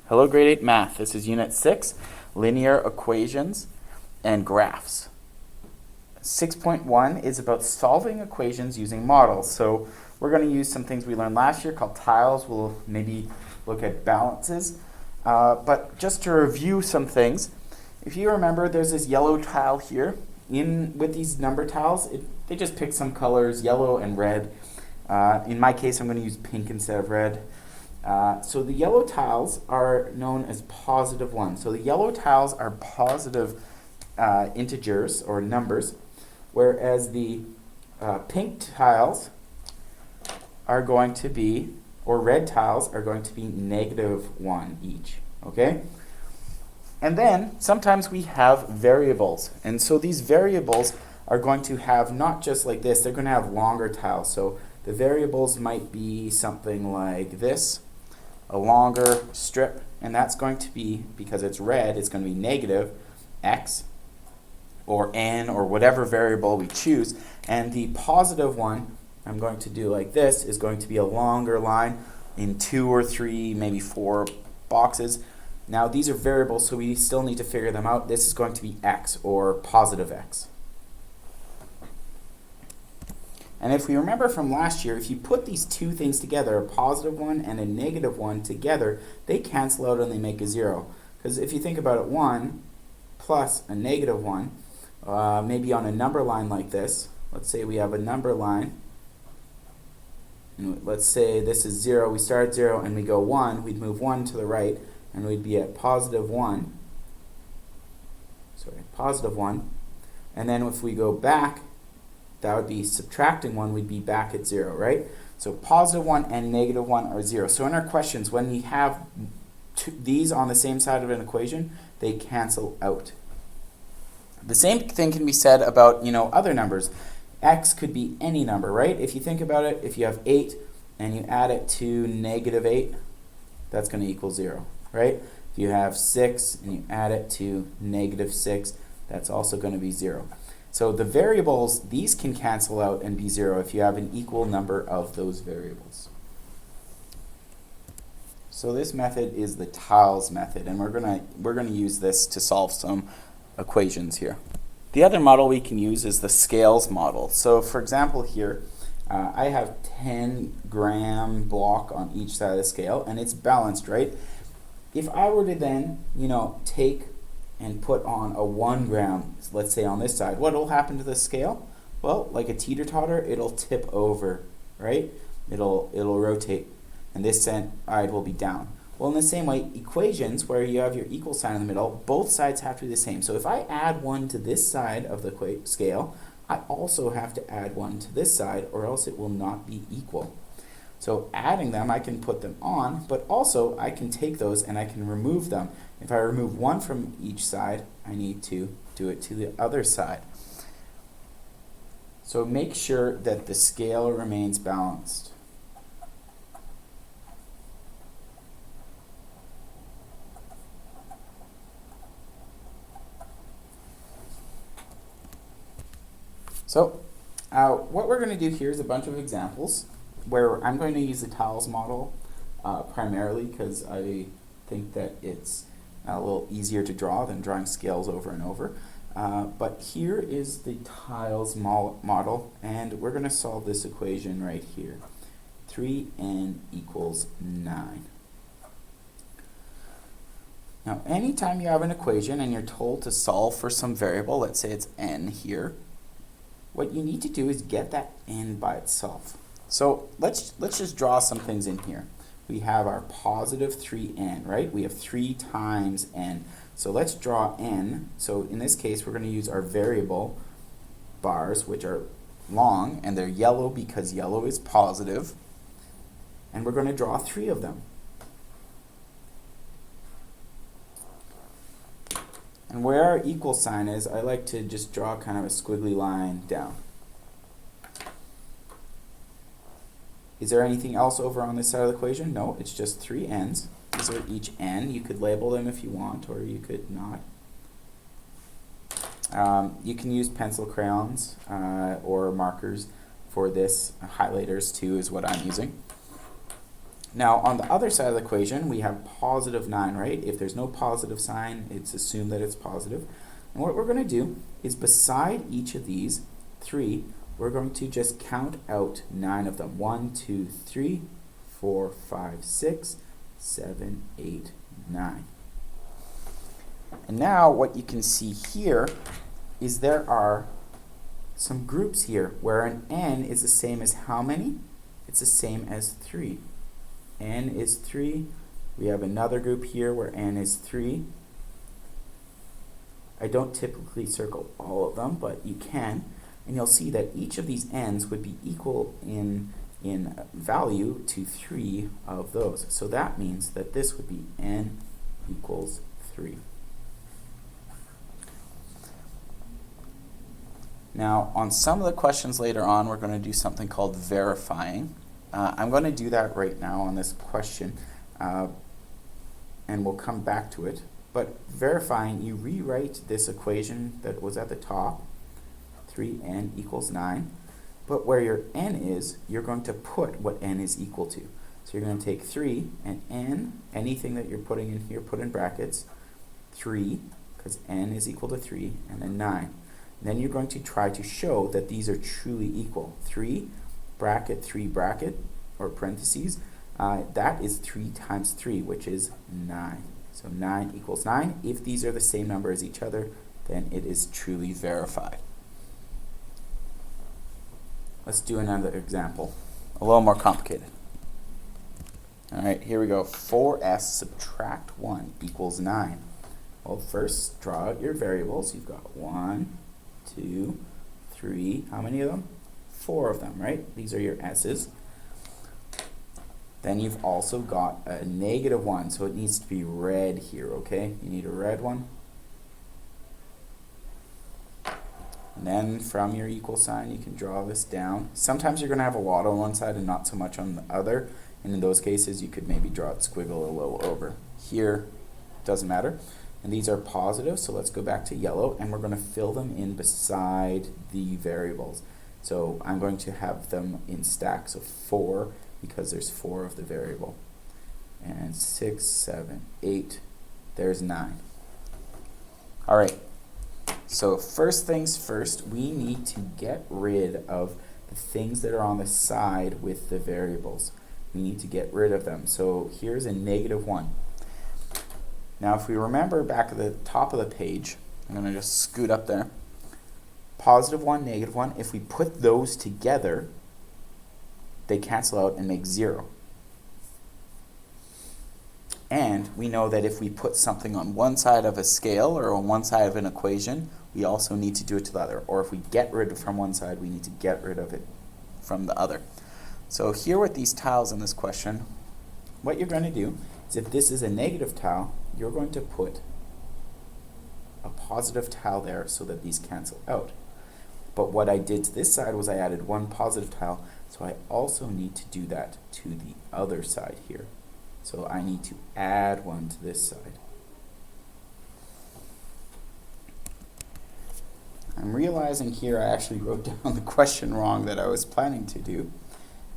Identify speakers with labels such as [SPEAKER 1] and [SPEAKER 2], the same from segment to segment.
[SPEAKER 1] Hello, grade 8 math. This is unit 6, linear equations and graphs. 6.1 is about solving equations using models. So we're going to use some things we learned last year called tiles. We'll maybe look at balances. But just to review some things, if you remember, there's this yellow tile here. With these number tiles, they just pick some colors, yellow and red. In my case, I'm going to use pink instead of red. So the yellow tiles are known as positive ones. So the yellow tiles are positive integers or numbers, whereas the pink tiles are going to be, or red tiles are going to be -1 each, okay? And then sometimes we have variables. And so these variables are going to have not just like this, they're going to have longer tiles. So the variables might be something like this, a longer strip, and that's going to be, because it's red, it's going to be negative x or n or whatever variable we choose. And the positive one, I'm going to do like this, is going to be a longer line in 2 or 3, maybe 4 boxes. Now these are variables, so we still need to figure them out. This is going to be x or positive x. And if we remember from last year, if you put these two things together, a positive one and a negative one together, they cancel out and they make a 0. Because if you think about it, 1 plus a -1, maybe on a number line like this, let's say we have a number line, and let's say this is 0, we start at 0 and we go 1, we'd move 1 to the right, and we'd be at positive 1, and then if we go back, that would be subtracting 1, we'd be back at 0, right? So positive 1 and -1 are 0. So in our questions, when we have these on the same side of an equation, they cancel out. The same thing can be said about, other numbers. X could be any number, right? If you think about it, if you have 8 and you add it to -8, that's going to equal 0, right? If you have 6 and you add it to -6, that's also going to be 0. So the variables, these can cancel out and be 0 if you have an equal number of those variables. So this method is the tiles method, and we're gonna use this to solve some equations here. The other model we can use is the scales model. So for example here, I have 10-gram block on each side of the scale, and it's balanced, right? If I were to then, take and put on a 1 gram, let's say on this side, what will happen to the scale? Well, like a teeter-totter, it'll tip over, right? It'll rotate, and this side will be down. Well, in the same way, equations where you have your equal sign in the middle, both sides have to be the same. So if I add 1 to this side of the scale, I also have to add 1 to this side, or else it will not be equal. So adding them, I can put them on, but also I can take those and I can remove them. If I remove 1 from each side, I need to do it to the other side. So make sure that the scale remains balanced. So what we're going to do here is a bunch of examples where I'm going to use the tiles model primarily because I think that it's a little easier to draw than drawing scales over and over. But here is the tiles model, and we're going to solve this equation right here. 3n equals 9. Now, anytime you have an equation and you're told to solve for some variable, let's say it's n here, what you need to do is get that n by itself. So let's just draw some things in here. We have our positive 3n, right? We have 3 times n. So let's draw n. So in this case, we're going to use our variable bars, which are long, and they're yellow because yellow is positive. And we're going to draw 3 of them. And where our equal sign is, I like to just draw kind of a squiggly line down. Is there anything else over on this side of the equation? No, it's just 3 n's. These are each n. You could label them if you want, or you could not. You can use pencil crayons or markers for this. Highlighters too is what I'm using. Now, on the other side of the equation, we have positive 9, right? If there's no positive sign, it's assumed that it's positive. And what we're going to do is beside each of these 3, we're going to just count out 9 of them. 1, 2, 3, 4, 5, 6, 7, 8, 9. And now what you can see here is there are some groups here where an n is the same as how many? It's the same as 3. N is 3. We have another group here where n is 3. I don't typically circle all of them, but you can. And you'll see that each of these n's would be equal in value to 3 of those. So that means that this would be n equals 3. Now, on some of the questions later on, we're going to do something called verifying. I'm going to do that right now on this question, and we'll come back to it. But verifying, you rewrite this equation that was at the top, 3n equals 9. But where your n is, you're going to put what n is equal to. So you're going to take 3 and n, anything that you're putting in here, put in brackets, 3, because n is equal to 3, and then 9. Then you're going to try to show that these are truly equal. 3 bracket, or parentheses, that is 3 times 3, which is 9. So 9 equals 9. If these are the same number as each other, then it is truly verified. Let's do another example, a little more complicated. All right, here we go. 4s subtract 1 equals 9. Well, first draw out your variables. You've got 1, 2, 3, how many of them? 4 of them, right? These are your s's. Then you've also got a negative 1, so it needs to be red here, okay? You need a red one. And then from your equal sign, you can draw this down. Sometimes you're going to have a lot on one side and not so much on the other. And in those cases, you could maybe draw a squiggle a little over. Here, doesn't matter. And these are positive, so let's go back to yellow, and we're going to fill them in beside the variables. So I'm going to have them in stacks of 4, because there's 4 of the variable. And 6, 7, 8, there's 9. All right, so first things first, we need to get rid of the things that are on the side with the variables. We need to get rid of them. So here's a negative 1. Now, if we remember back at the top of the page, I'm going to just scoot up there. Positive 1, negative 1, if we put those together, they cancel out and make 0. And we know that if we put something on one side of a scale or on one side of an equation, we also need to do it to the other. Or if we get rid of it from one side, we need to get rid of it from the other. So here with these tiles in this question, what you're going to do is if this is a negative tile, you're going to put a positive tile there so that these cancel out. But what I did to this side was I added one positive tile, so I also need to do that to the other side here. So I need to add one to this side. I'm realizing here I actually wrote down the question wrong that I was planning to do.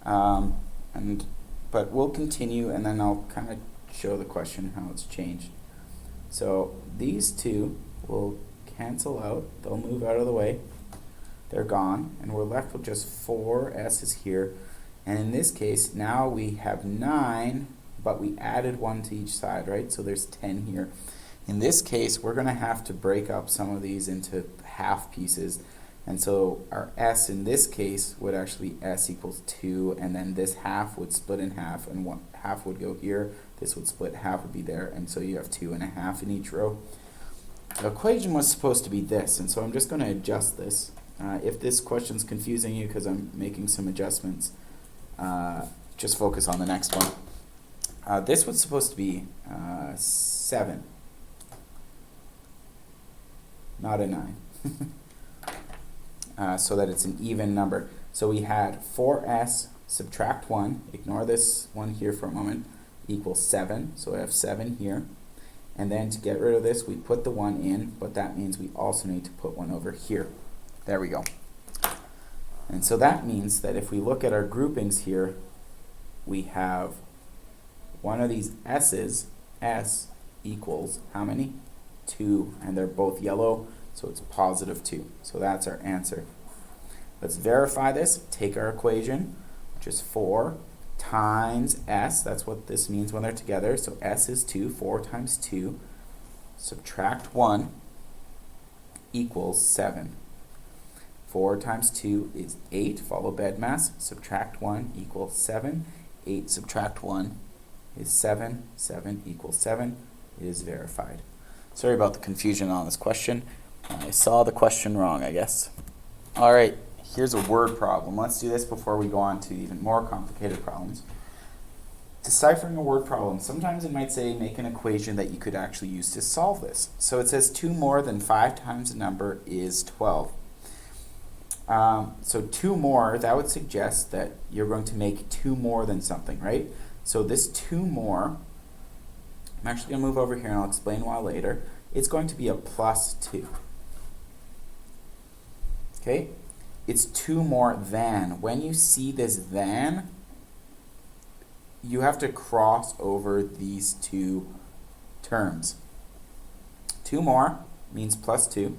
[SPEAKER 1] But we'll continue, and then I'll kind of show the question how it's changed. So these two will cancel out. They'll move out of the way. They're gone, and we're left with just 4 s's here. And in this case, now we have 9, but we added 1 to each side, right? So there's 10 here. In this case, we're going to have to break up some of these into half pieces. And so our s in this case would actually s equals 2, and then this half would split in half, and one half would go here. This would split, half would be there, and so you have 2 1/2 in each row. The equation was supposed to be this, and so I'm just going to adjust this. If this question's confusing you because I'm making some adjustments, just focus on the next one. This was supposed to be 7, not a 9. So that it's an even number. So we had 4s subtract 1, ignore this one here for a moment, equals 7. So I have 7 here. And then to get rid of this, we put the 1 in, but that means we also need to put 1 over here. There we go. And so that means that if we look at our groupings here, we have one of these s's, s equals how many? 2, and they're both yellow, so it's positive 2. So that's our answer. Let's verify this. Take our equation, which is 4 times s. That's what this means when they're together. So s is 2. 4 times 2. Subtract 1 equals 7. 4 times 2 is 8. Follow BEDMAS. Subtract 1 equals 7. 8 subtract 1 is 7. 7 equals 7. It is verified. Sorry about the confusion on this question. I saw the question wrong, I guess. All right, here's a word problem. Let's do this before we go on to even more complicated problems. Deciphering a word problem. Sometimes it might say make an equation that you could actually use to solve this. So it says 2 more than 5 times a number is 12. So 2 more, that would suggest that you're going to make 2 more than something, right? So this 2 more, I'm actually going to move over here and I'll explain why later. It's going to be a plus 2. Okay? It's 2 more than. When you see this than, you have to cross over these two terms. 2 more means plus 2.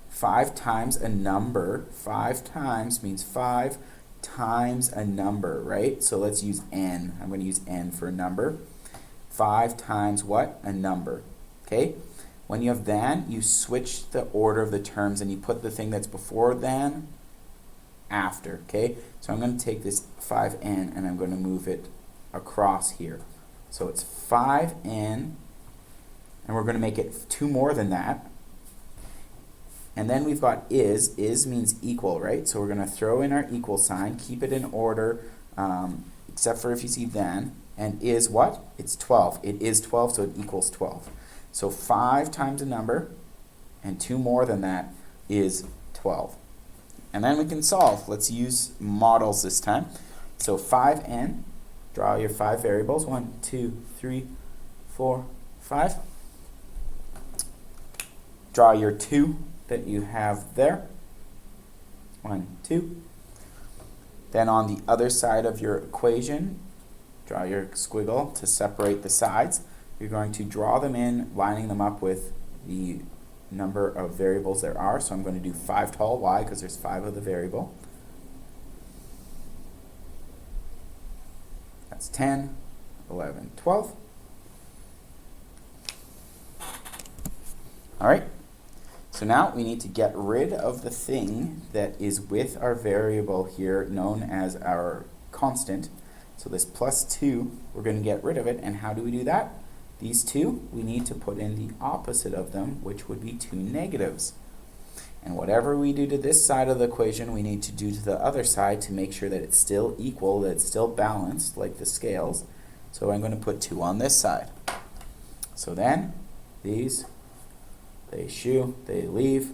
[SPEAKER 1] 5 times a number. 5 times means 5 times a number, right? So let's use n. I'm going to use n for a number. 5 times what? A number. Okay? When you have than, you switch the order of the terms and you put the thing that's before than after. Okay? So I'm going to take this 5n and I'm going to move it across here. So it's 5n, and we're going to make it 2 more than that. And then we've got is. Is means equal, right? So we're going to throw in our equal sign, keep it in order, except for if you see then. And is what? It's 12. It is 12, so it equals 12. So 5 times a number, and 2 more than that is 12. And then we can solve. Let's use models this time. So 5n, draw your 5 variables. 1, 2, 3, 4, 5. Draw your 2 that you have there. 1, 2. Then on the other side of your equation, draw your squiggle to separate the sides. You're going to draw them in, lining them up with the number of variables there are. So I'm going to do 5 tall. Why? Because there's 5 of the variable. That's 10, 11, 12. All right. So now we need to get rid of the thing that is with our variable here known as our constant. So this plus 2, we're going to get rid of it. And how do we do that? These 2, we need to put in the opposite of them, which would be 2 negatives. And whatever we do to this side of the equation, we need to do to the other side to make sure that it's still equal, that it's still balanced, like the scales. So I'm going to put 2 on this side. So then, these, they shoo, they leave.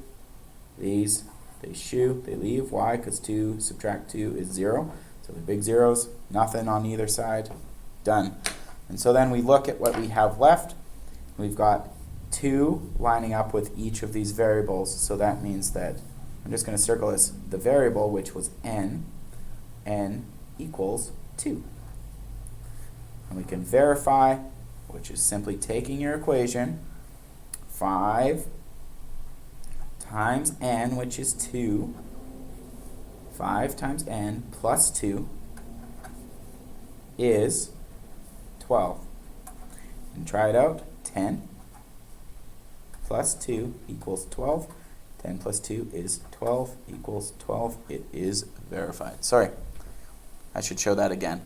[SPEAKER 1] These, they shoo, they leave. Why? Because 2 subtract 2 is 0. So the big zeros, nothing on either side, done. And so then we look at what we have left. We've got 2 lining up with each of these variables. So that means that I'm just going to circle this, the variable, which was n equals 2. And we can verify, which is simply taking your equation, 5 times n, which is 2, 5 times n plus 2 is 12. And try it out. 10 plus 2 equals 12. 10 plus 2 is 12 equals 12. It is verified. Sorry, I should show that again.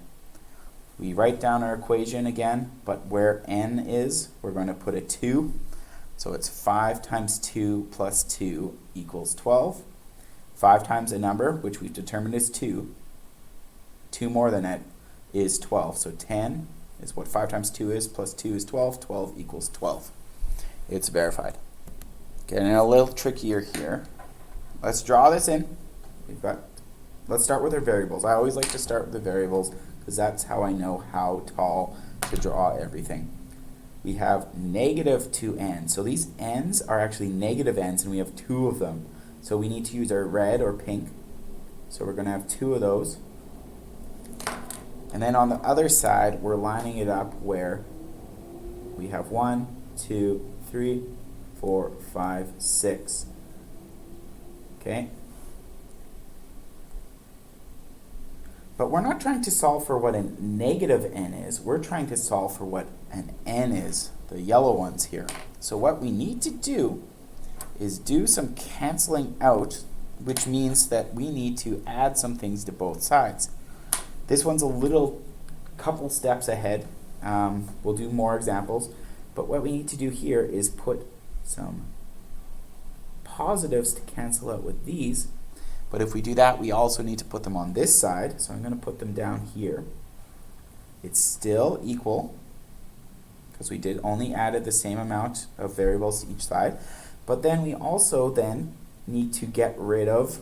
[SPEAKER 1] We write down our equation again, but where n is, we're going to put a 2. So it's 5 times 2 plus 2 equals 12. 5 times a number, which we've determined is 2. 2 more than it is 12. So 10 is what 5 times 2 is, plus 2 is 12. 12 equals 12. It's verified. Getting a little trickier here. Let's draw this in. Let's start with our variables. I always like to start with the variables because that's how I know how tall to draw everything. We have negative 2n. So these n's are actually negative n's, and we have 2 of them. So we need to use our red or pink. So we're going to have 2 of those. And then on the other side, we're lining it up where we have 1, 2, 3, 4, 5, 6. Okay? But we're not trying to solve for what a negative n is. We're trying to solve for what an n is, the yellow ones here. So what we need to do is do some canceling out, which means that we need to add some things to both sides. This one's a little couple steps ahead. We'll do more examples. But what we need to do here is put some positives to cancel out with these. But if we do that, we also need to put them on this side. So I'm going to put them down here. It's still equal, because we did only added the same amount of variables to each side. But then we also then need to get rid of,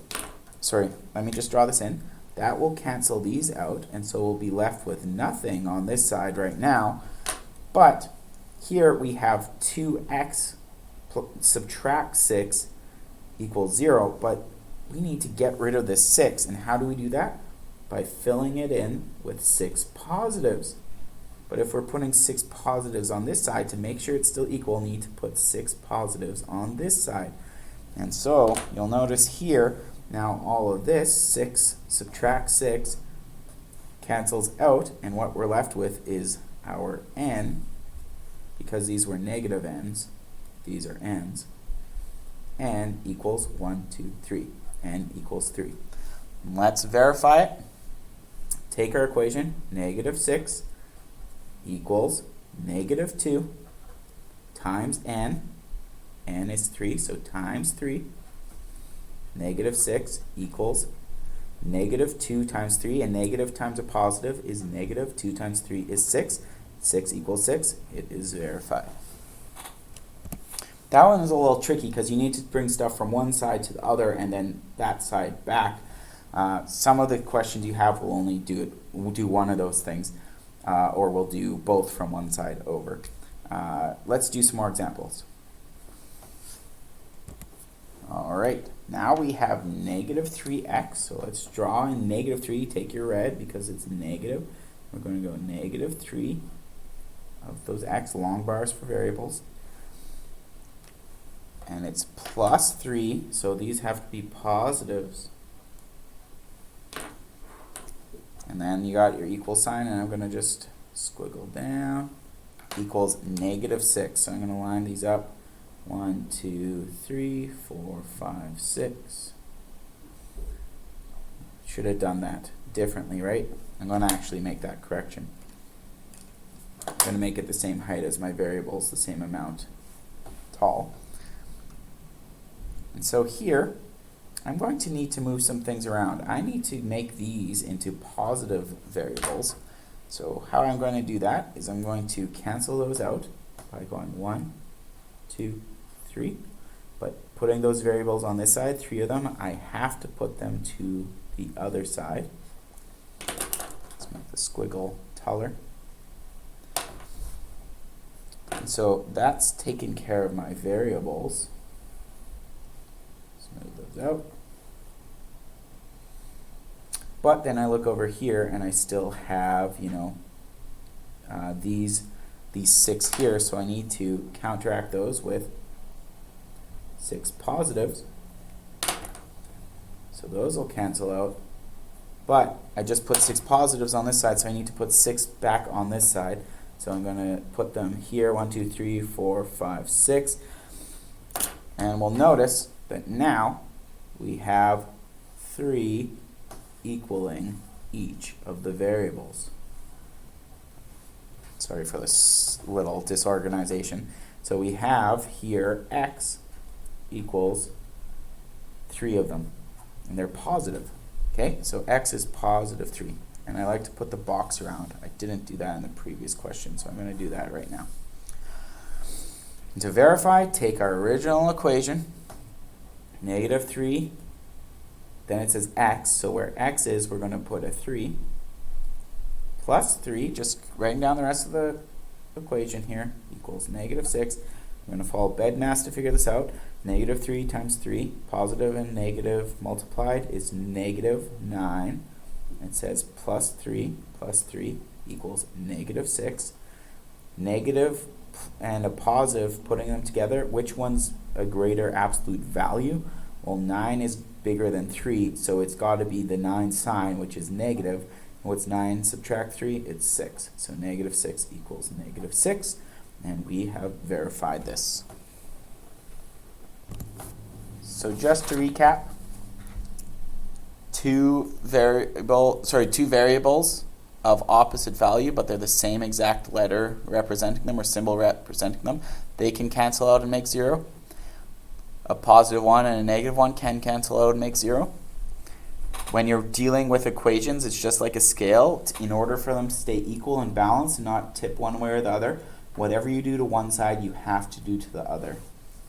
[SPEAKER 1] sorry, let me just draw this in. That will cancel these out, and so we'll be left with nothing on this side right now. But here we have 2x subtract 6 equals 0, but we need to get rid of this 6. And how do we do that? By filling it in with 6 positives. But if we're putting 6 positives on this side, to make sure it's still equal, we need to put 6 positives on this side. And so you'll notice here, now all of this, 6 subtract 6, cancels out, and what we're left with is our n, because these were negative n's, these are n's, n equals 1, 2, 3. N equals 3. Let's verify it. Take our equation, negative 6 equals negative 2 times n. N is 3, so times 3. Negative 6 equals negative 2 times 3, and negative times a positive is negative. 2 times 3 is 6. 6 equals 6. It is verified. That one is a little tricky because you need to bring stuff from one side to the other and then that side back. Some of the questions you have will only do one of those things, or we'll do both from one side over. Let's do some more examples. All right, now we have negative 3x, so let's draw in negative 3. Take your red because it's negative. We're going to go negative 3 of those x, long bars for variables. And it's plus 3, so these have to be positives. And then you got your equal sign, and I'm going to just squiggle down. Equals negative 6. So I'm going to line these up. 1, 2, 3, 4, 5, 6. Should have done that differently, right? I'm going to actually make that correction. I'm going to make it the same height as my variables, the same amount tall. And so here, I'm going to need to move some things around. I need to make these into positive variables. So how I'm going to do that is I'm going to cancel those out by going 1, 2, 3. But putting those variables on this side, 3 of them, I have to put them to the other side. Let's make the squiggle taller. And so that's taken care of my variables. Move those out. But then I look over here and I still have, these 6 here, so I need to counteract those with 6 positives. So those will cancel out. But I just put 6 positives on this side, so I need to put 6 back on this side. So I'm going to put them here, 1, 2, 3, 4, 5, 6. And we'll notice that now we have 3 equaling each of the variables. Sorry for this little disorganization. So we have here x equals 3 of them, and they're positive. Okay, so x is positive 3. And I like to put the box around. I didn't do that in the previous question, so I'm going to do that right now. And to verify, take our original equation, negative 3, then it says x, so where x is, we're going to put a 3, plus 3, just writing down the rest of the equation here, equals negative 6. We're going to follow BEDMAS to figure this out. Negative 3 times 3, positive and negative multiplied is negative 9, It says plus 3 equals negative 6. Negative and a positive, putting them together, which one's a greater absolute value? Well, 9 is bigger than 3, so it's got to be the 9 sign, which is negative. What's 9 subtract 3? It's 6. So negative 6 equals negative 6, and we have verified this. So just to recap, two variables of opposite value, but they're the same exact letter representing them or symbol representing them, they can cancel out and make 0. A positive 1 and a negative 1 can cancel out and make 0. When you're dealing with equations, it's just like a scale. In order for them to stay equal and balanced and not tip one way or the other, whatever you do to one side, you have to do to the other.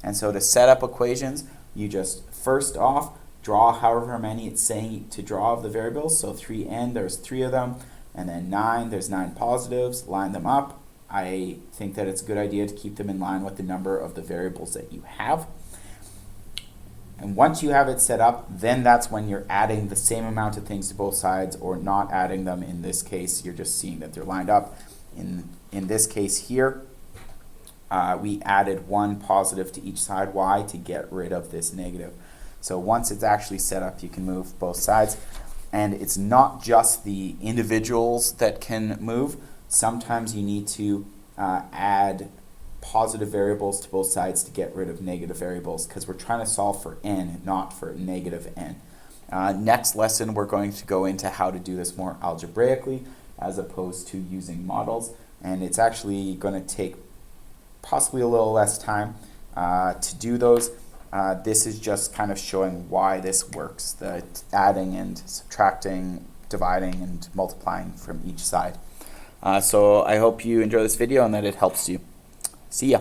[SPEAKER 1] And so to set up equations, you just first off draw however many it's saying to draw of the variables. So 3n, there's 3 of them. And then 9, there's 9 positives. Line them up. I think that it's a good idea to keep them in line with the number of the variables that you have. And once you have it set up, then that's when you're adding the same amount of things to both sides or not adding them. In this case, you're just seeing that they're lined up. In this case here, we added 1 positive to each side, y, to get rid of this negative. So once it's actually set up, you can move both sides. And it's not just the individuals that can move. Sometimes you need to add positive variables to both sides to get rid of negative variables, because we're trying to solve for n, not for negative n. Next lesson, we're going to go into how to do this more algebraically as opposed to using models. And it's actually going to take possibly a little less time to do those. This is just kind of showing why this works, the adding and subtracting, dividing and multiplying from each side. So I hope you enjoy this video and that it helps you. See ya.